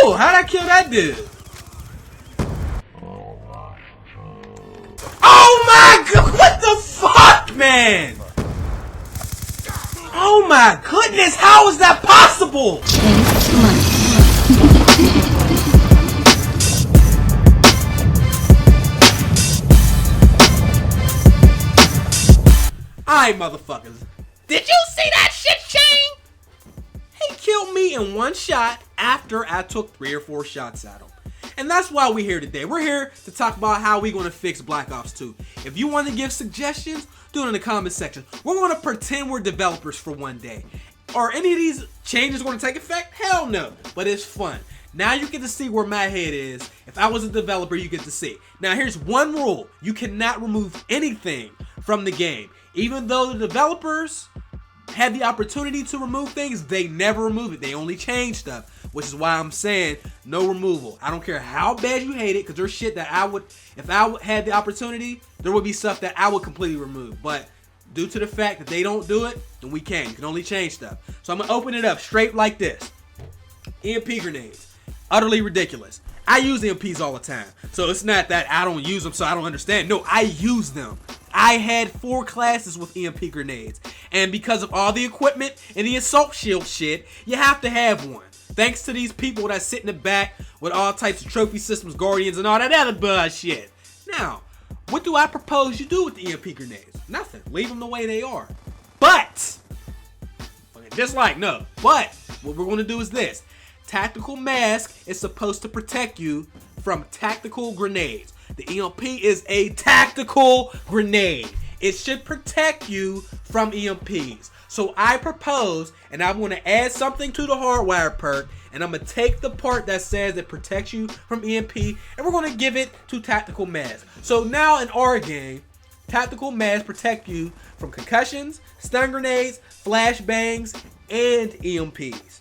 Oh, how'd I kill that dude? Oh my god, what the fuck, man? Oh my goodness, how is that possible? Alright, motherfuckers. Did you see that shit, Shane? He killed me in one shot after I took 3 or 4 shots at him. And that's why we're here today. We're here to talk about how we're going to fix Black Ops 2. If you want to give suggestions, do it in the comment section. We're going to pretend we're developers for one day. Are any of these changes going to take effect? Hell no. But it's fun. Now you get to see where my head is. If I was a developer, you get to see. Now here's one rule. You cannot remove anything from the game. Even though the developers had the opportunity to remove things, they never remove it. They only change stuff, which is why I'm saying no removal. I don't care how bad you hate it, because there's shit that I would, if I had the opportunity, there would be stuff that I would completely remove. But due to the fact that they don't do it, then we can. You can only change stuff. So I'm going to open it up straight like this. EMP grenades. Utterly ridiculous. I use EMPs all the time. So it's not that I don't use them so I don't understand. No, I use them. I had 4 classes with EMP grenades. And because of all the equipment and the assault shield shit, you have to have one. Thanks to these people that sit in the back with all types of trophy systems, guardians, and all that other bullshit. Now, what do I propose you do with the EMP grenades? Nothing. Leave them the way they are. But, but what we're going to do is this. Tactical mask is supposed to protect you from tactical grenades. The EMP is a tactical grenade. It should protect you from EMPs. So I propose, and I'm going to add something to the hardwire perk, and I'm going to take the part that says it protects you from EMP, and we're going to give it to tactical mask. So now in our game, tactical mask protect you from concussions, stun grenades, flashbangs, and EMPs.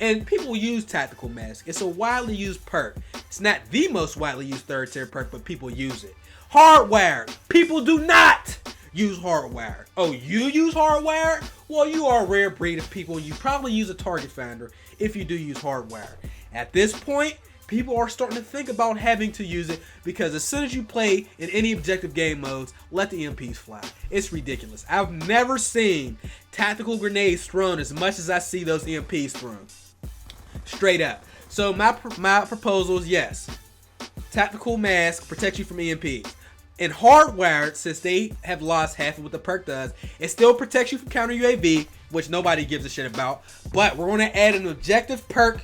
And people use tactical mask. It's a widely used perk. It's not the most widely used third tier perk, but people use it. Hardwire. People do not use hardwire. Oh, you use hardwire? Well, you are a rare breed of people. You probably use a target finder if you do use hardwire. At this point, people are starting to think about having to use it because as soon as you play in any objective game modes, let the EMPs fly. It's ridiculous. I've never seen tactical grenades thrown as much as I see those EMPs thrown. Straight up. So my proposal is yes. Tactical mask protects you from EMPs. And hardwired, since they have lost half of what the perk does, it still protects you from counter UAV, which nobody gives a shit about. But we're going to add an objective perk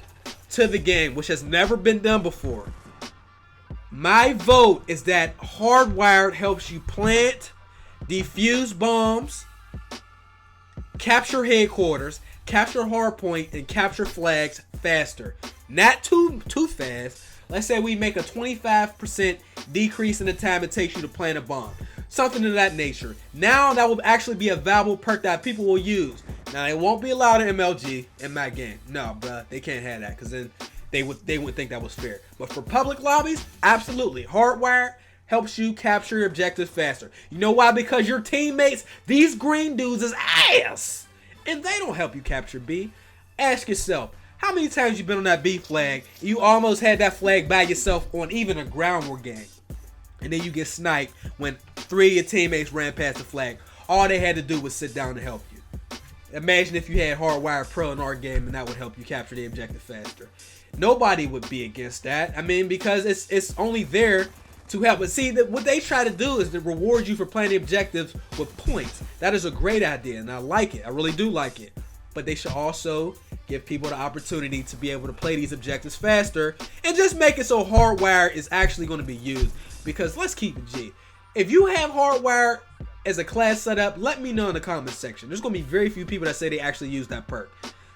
to the game, which has never been done before. My vote is that hardwired helps you plant, defuse bombs, capture headquarters, capture hardpoint, and capture flags faster. Not too fast. Let's say we make a 25% decrease in the time it takes you to plant a bomb. Something of that nature. Now that will actually be a valuable perk that people will use. Now it won't be allowed in MLG in my game. No, bruh, they can't have that because then they would think that was fair. But for public lobbies, absolutely. Hardwire helps you capture your objectives faster. You know why? Because your teammates, these green dudes, is ass. And they don't help you capture B. Ask yourself, how many times you been on that B flag, you almost had that flag by yourself on even a ground war game, and then you get sniped when 3 of your teammates ran past the flag. All they had to do was sit down to help you. Imagine if you had Hardwire Pro in our game and that would help you capture the objective faster. Nobody would be against that. I mean, because it's only there to help. But see, what they try to do is to reward you for playing the objectives with points. That is a great idea, and I like it. I really do like it. But they should also give people the opportunity to be able to play these objectives faster and just make it so hardwire is actually going to be used. Because let's keep it G. If you have hardwire as a class setup, let me know in the comment section. There's going to be very few people that say they actually use that perk.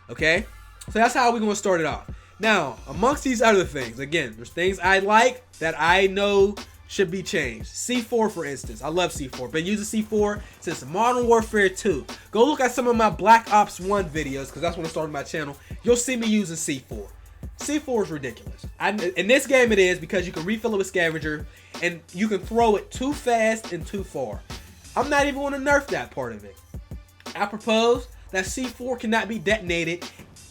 Okay? So that's how we're going to start it off. Now, amongst these other things, again, there's things I like that I know should be changed. C4, for instance. I love C4. Been using C4 since Modern Warfare 2. Go look at some of my Black Ops 1 videos, because that's when I started my channel. You'll see me using C4. C4 is ridiculous. In this game it is, because you can refill it with scavenger, and you can throw it too fast and too far. I'm not even going to nerf that part of it. I propose that C4 cannot be detonated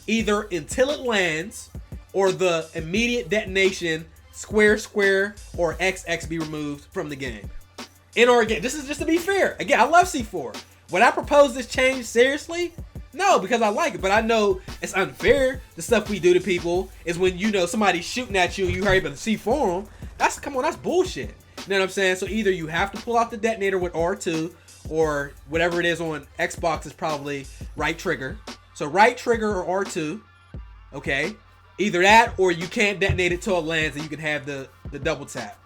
either until it lands or the immediate detonation square or XX be removed from the game. In or again, this is just to be fair. Again, I love C4. Would I propose this change seriously? No, because I like it, but I know it's unfair. The stuff we do to people is when, you know, somebody's shooting at you and you hurry up and C4 them. Come on, that's bullshit. You know what I'm saying? So either you have to pull out the detonator with R2, or whatever it is on Xbox is probably right trigger. So right trigger or R2, okay? Either that or you can't detonate it till it lands and you can have the double tap.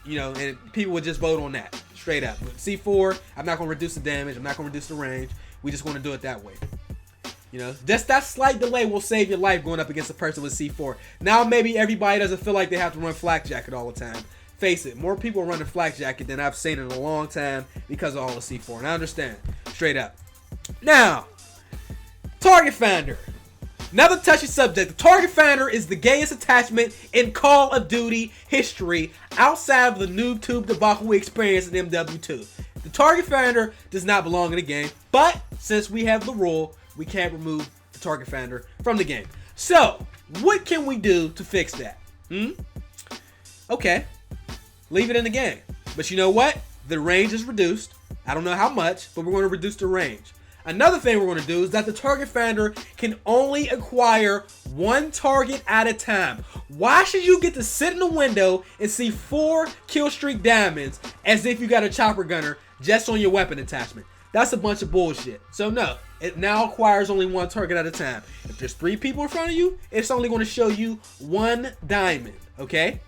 You know, and people would just vote on that, straight up. With C4, I'm not going to reduce the damage. I'm not going to reduce the range. We just want to do it that way. You know, just that slight delay will save your life going up against a person with C4. Now maybe everybody doesn't feel like they have to run flak jacket all the time. Face it, more people are running flak jacket than I've seen in a long time because of all the C4. And I understand, straight up. Now, target finder. Another touchy subject. The target finder is the gayest attachment in Call of Duty history outside of the noob tube debacle we experienced in MW2. The target finder does not belong in the game, but since we have the rule, we can't remove the target finder from the game. So, what can we do to fix that? Okay, leave it in the game. But you know what? The range is reduced. I don't know how much, but we're going to reduce the range. Another thing we're going to do is that the target finder can only acquire one target at a time. Why should you get to sit in the window and see 4 kill streak diamonds as if you got a chopper gunner just on your weapon attachment? That's a bunch of bullshit. So no, it now acquires only one target at a time. If there's 3 people in front of you, it's only going to show you 1 diamond, okay?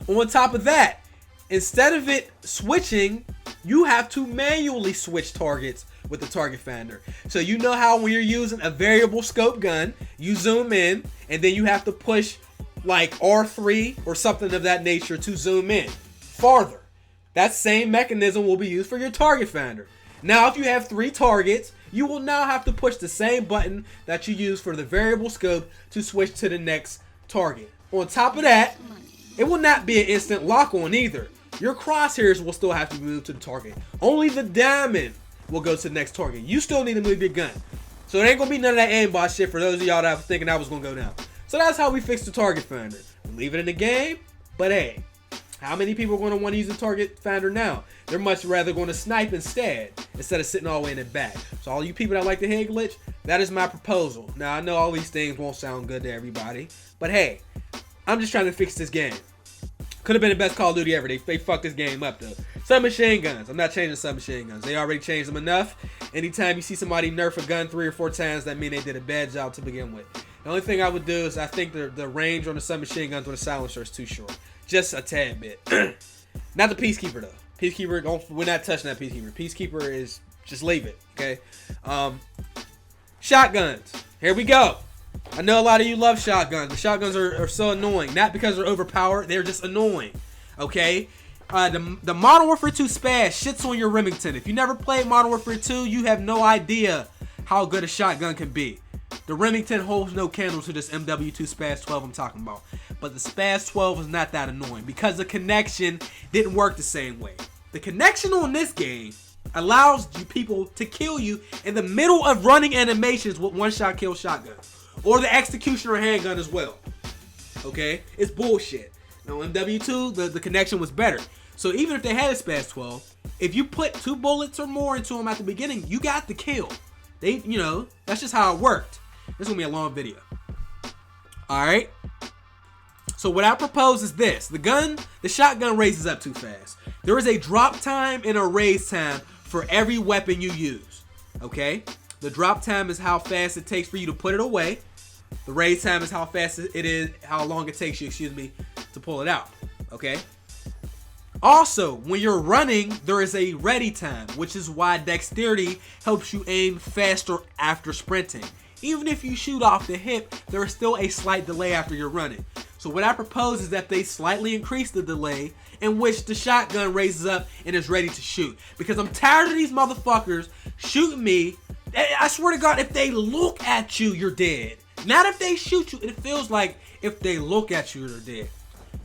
On top of that, instead of it switching, you have to manually switch targets with the target finder. So you know how when you're using a variable scope gun, you zoom in and then you have to push like R3 or something of that nature to zoom in farther. That same mechanism will be used for your target finder. Now if you have 3 targets, you will now have to push the same button that you use for the variable scope to switch to the next target. On top of that, it will not be an instant lock on either. Your crosshairs will still have to be moved to the target. Only the diamond will go to the next target. You still need to move your gun. So it ain't going to be none of that aimbot shit for those of y'all that was thinking that was going to go down. So that's how we fix the target finder. We leave it in the game, but hey, how many people are going to want to use the target finder now? They're much rather going to snipe instead of sitting all the way in the back. So all you people that like the head glitch, that is my proposal. Now I know all these things won't sound good to everybody, but hey, I'm just trying to fix this game. Could have been the best Call of Duty ever. They fucked this game up though. Submachine guns. I'm not changing submachine guns. They already changed them enough. Anytime you see somebody nerf a gun 3 or 4 times, that means they did a bad job to begin with. The only thing I would do is I think the range on the submachine guns with a silencer is too short. Just a tad bit. Not the Peacekeeper though. Peacekeeper, we're not touching that Peacekeeper. Peacekeeper is, just leave it, okay? Shotguns. Here we go. I know a lot of you love shotguns, but shotguns are so annoying. Not because they're overpowered, they're just annoying. Okay? The Modern Warfare 2 spaz shits on your Remington. If you never played Modern Warfare 2, you have no idea how good a shotgun can be. The Remington holds no candle to this MW2 Spaz 12 I'm talking about. But the Spaz 12 is not that annoying because the connection didn't work the same way. The connection on this game allows you people to kill you in the middle of running animations with one-shot kill shotguns. Or the Executioner handgun as well. Okay? It's bullshit. Now, MW2, the connection was better. So even if they had a Spaz 12, if you put 2 bullets or more into them at the beginning, you got the kill. That's just how it worked. This is going to be a long video. Alright? So what I propose is this. The shotgun raises up too fast. There is a drop time and a raise time for every weapon you use. Okay? The drop time is how fast it takes for you to put it away. The raise time is how long it takes you, to pull it out. Okay? Also, when you're running, there is a ready time, which is why dexterity helps you aim faster after sprinting. Even if you shoot off the hip, there is still a slight delay after you're running. So what I propose is that they slightly increase the delay in which the shotgun raises up and is ready to shoot. Because I'm tired of these motherfuckers shooting me. I swear to God, if they look at you, you're dead. Not if they shoot you. It feels like if they look at you, they're dead.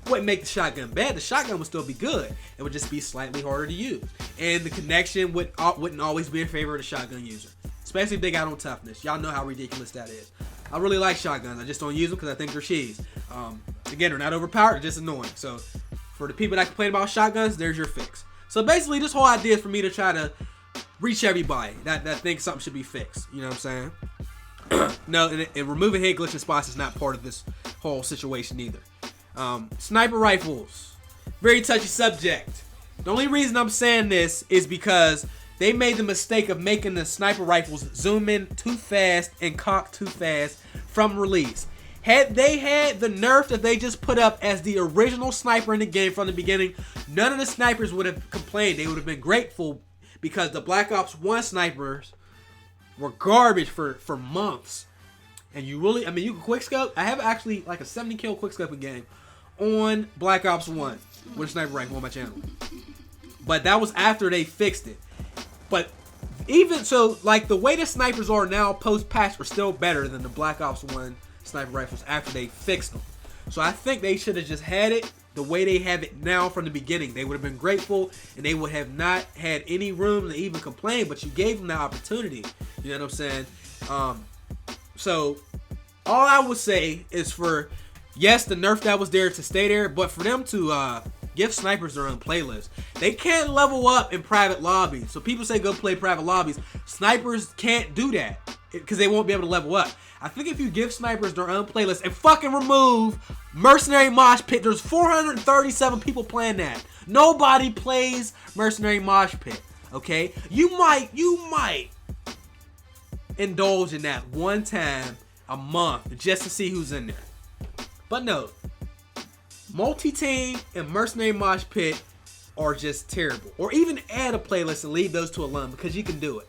Wouldn't make the shotgun bad. The shotgun would still be good. It would just be slightly harder to use. And the connection wouldn't always be in favor of the shotgun user. Especially if they got on toughness. Y'all know how ridiculous that is. I really like shotguns. I just don't use them because I think they're cheese. Again, they're not overpowered, they're just annoying. So for the people that complain about shotguns, there's your fix. So basically, this whole idea is for me to try to reach everybody that thinks something should be fixed. You know what I'm saying? No, and removing hit glitching spots is not part of this whole situation either. Sniper rifles, very touchy subject. The only reason I'm saying this is because they made the mistake of making the sniper rifles zoom in too fast and cock too fast from release. Had they had the nerf that they just put up as the original sniper in the game from the beginning, none of the snipers would have complained. They would have been grateful because the Black Ops 1 snipers were garbage for months. And you really, I mean, you can quickscope. I have actually like a 70 kill quickscoping game on Black Ops 1 with a sniper rifle on my channel. But that was after they fixed it. But even so, like the way the snipers are now post-patch are still better than the Black Ops 1 sniper rifles after they fixed them. So I think they should have just had it the way they have it now from the beginning. They would have been grateful and they would have not had any room to even complain, but you gave them the opportunity. You know what I'm saying? So all I would say is for, yes, the nerf that was there to stay there, but for them to give snipers their own playlist. They can't level up in private lobbies. So people say go play private lobbies. Snipers can't do that because they won't be able to level up. I think if you give snipers their own playlist and fucking remove Mercenary Mosh Pit, there's 437 people playing that. Nobody plays Mercenary Mosh Pit, okay? You might indulge in that one time a month just to see who's in there. But no, multi-team and Mercenary Mosh Pit are just terrible. Or even add a playlist and leave those two alone because you can do it.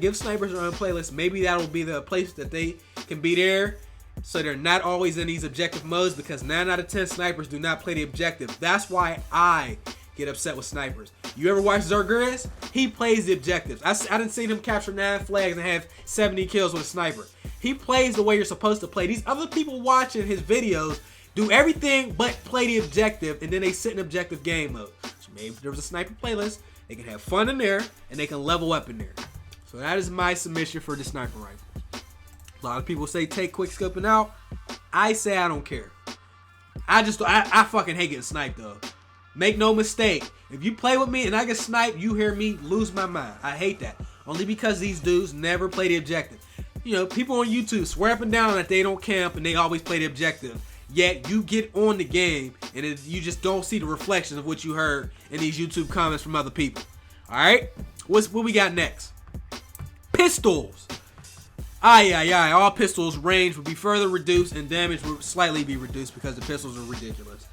Give snipers their own playlist. Maybe that'll be the place that they can be there so they're not always in these objective modes, because 9 out of 10 snipers do not play the objective. That's why I get upset with snipers. You ever watch Zerguriz? He plays the objectives. I didn't see him capture 9 flags and have 70 kills with a sniper. He plays the way you're supposed to play. These other people watching his videos do everything but play the objective, and then they sit in objective game mode. So maybe if there was a sniper playlist, they can have fun in there and they can level up in there. So that is my submission for the sniper rifle. A lot of people say take quick scoping out. I say I don't care. I fucking hate getting sniped though. Make no mistake. If you play with me and I get sniped, you hear me lose my mind. I hate that. Only because these dudes never play the objective. You know, people on YouTube swear up and down that they don't camp and they always play the objective. Yet you get on the game and you just don't see the reflections of what you heard in these YouTube comments from other people. Alright? What we got next? Pistols. All pistols range will be further reduced and damage will slightly be reduced because the pistols are ridiculous.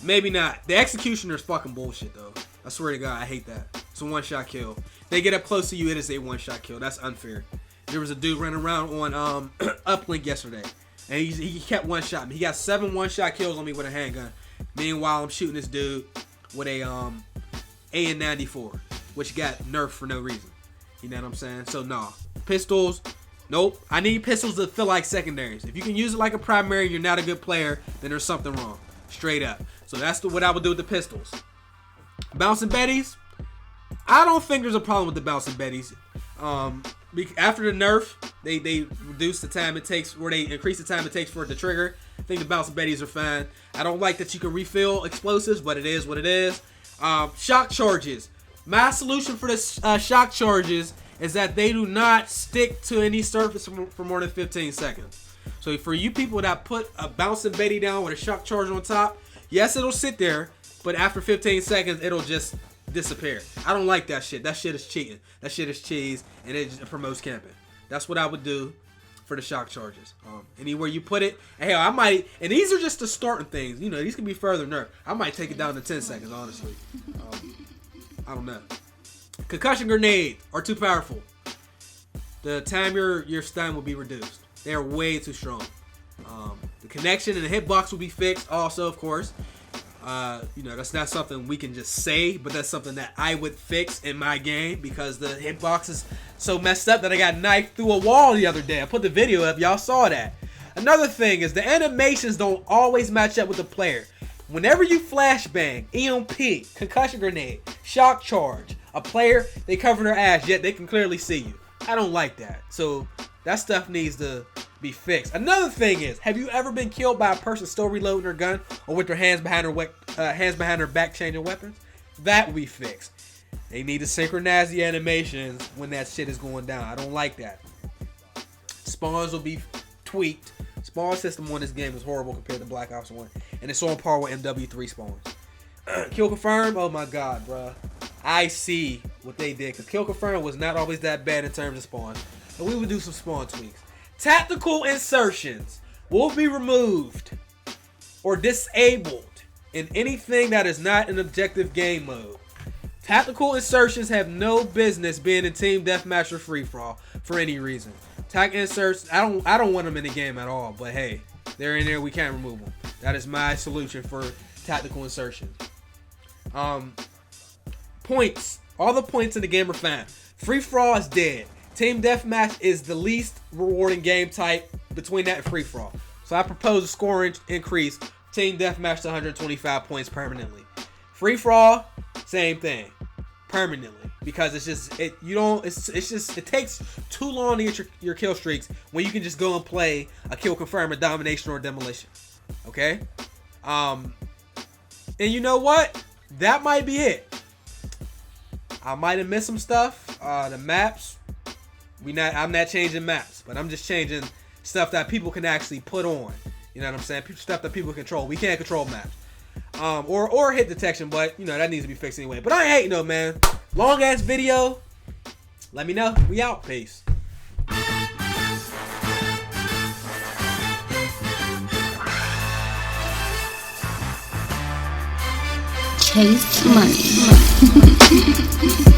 Maybe not. The executioner's fucking bullshit though. I swear to God, I hate that. It's a one-shot kill. They get up close to you, it is a one-shot kill. That's unfair. There was a dude running around on Uplink yesterday, and he kept one-shotting me. He got 7 one-shot kills on me with a handgun. Meanwhile, I'm shooting this dude with a AN-94, which got nerfed for no reason. You know what I'm saying? So, nah. Pistols, nope. I need pistols to feel like secondaries. If you can use it like a primary, you're not a good player, then there's something wrong. Straight up. So that's what I would do with the pistols. Bouncing Betties, I don't think there's a problem with the Bouncing Betties. After the nerf, they reduce the time it takes, or they increase the time it takes for it to trigger. I think the Bouncing Betties are fine. I don't like that you can refill explosives, but it is what it is. Shock charges. My solution for the shock charges is that they do not stick to any surface for more than 15 seconds. So for you people that put a Bouncing Betty down with a shock charge on top, yes, it'll sit there, but after 15 seconds, it'll just disappear. I don't like that shit. That shit is cheating. That shit is cheese, and it just promotes camping. That's what I would do for the shock charges. Anywhere you put it, and hell, I might, and these are just the starting things. You know, these can be further nerfed. I might take it down to 10 seconds, honestly. I don't know. Concussion grenades are too powerful. The time your stun will be reduced. They are way too strong. The connection and the hitbox will be fixed also, of course. You know, that's not something we can just say, but that's something that I would fix in my game because the hitbox is so messed up that I got knifed through a wall the other day. I put the video up. Y'all saw that. Another thing is the animations don't always match up with the player. Whenever you flashbang, EMP, concussion grenade, shock charge, a player, they cover their ass, yet they can clearly see you. I don't like that. So That stuff needs to be fixed. Another thing is, have you ever been killed by a person still reloading their gun or with their hands behind their back changing weapons? That we fixed. They need to synchronize the animations when that shit is going down. I don't like that. Spawns will be tweaked. Spawn system on this game is horrible compared to Black Ops 1. And it's on par with MW3 spawns. Kill confirm? Oh my god, bruh. I see what they did. Because kill confirm was not always that bad in terms of spawn. But we would do some spawn tweaks. Tactical insertions will be removed or disabled in anything that is not an objective game mode. Tactical insertions have no business being in team deathmatch or free for all for any reason. Tac inserts, I don't want them in the game at all, but hey, they're in there, we can't remove them. That is my solution for tactical insertion. Points. All the points in the game are fine. Free for all is dead. Team deathmatch is the least rewarding game type between that and free for all. So I propose a scoring increase. Team deathmatch to 125 points permanently. Free for all, same thing, permanently, because it's just it takes too long to get your kill streaks when you can just go and play a kill confirm, a domination, or a demolition. Okay, and you know what? That might be it. I might have missed some stuff. The maps, I'm not changing maps, but I'm just changing stuff that people can actually put on. You know what I'm saying? Stuff that people control. We can't control maps. Or hit detection, but you know that needs to be fixed anyway. But I ain't hating though, man. Long ass video. Let me know. We out. Peace. Chase money.